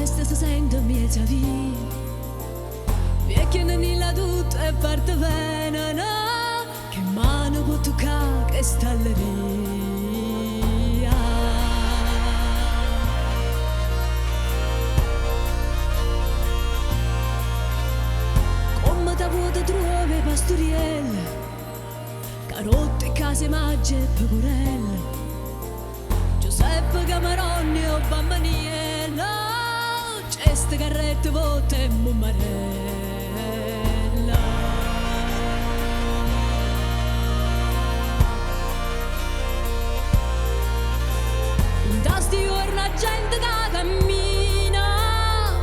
festa si sente miezza via, vecchia nella tutto e parte bene, no? Che mano può toccare che stalleria. Come da vuoto trovi pastorielle, carotte, case, magge e pecorelle, Giuseppe Camaronni o Bambaniello, ceste carrette, volte e mummarella. In tasti giorni la gente che cammina,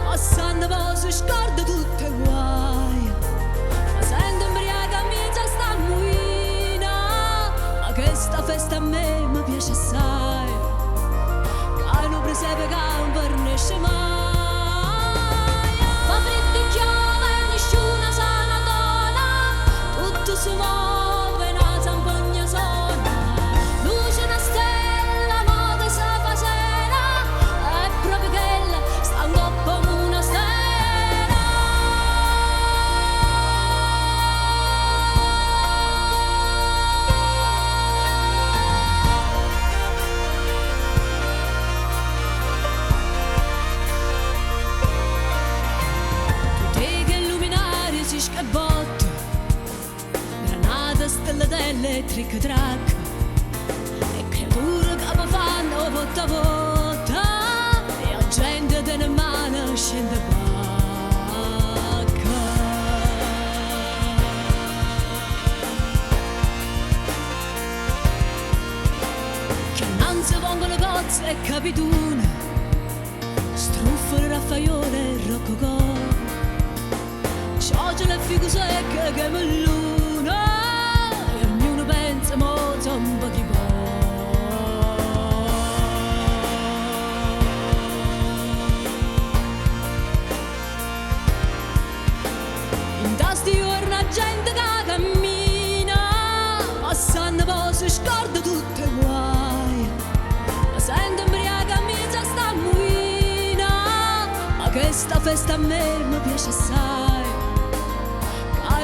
passando poi si scorda tutte guai, ma sento ubriaca miezza sta muina, ma questa festa a me mi piace assai, che non presepe che non vernesce mai. Fa freddo e chiove, nessuna sana dona, tutto si muove, una zampogna sola, luce una stella, moda si fa sera, è proprio quella, sta un po' come una stella. Botto, granata, stellatelle e trick track, e creature che mi fanno volta a volta, e la gente della mano scende bacca. Che non si pongono cozze e capitune, struffole, raffaaiole e rococò, c'è la figu secca che mi luna, e ognuno pensa mo un po' chi può. In tasti giorni la gente che cammina, passando poi si scorda tutte guai, ma sento ubriaca miezza sta muina, ma questa festa a me mi piace assai,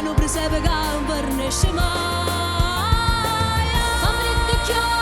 non presepe che non vernesce mai. Fa freddo e chiove,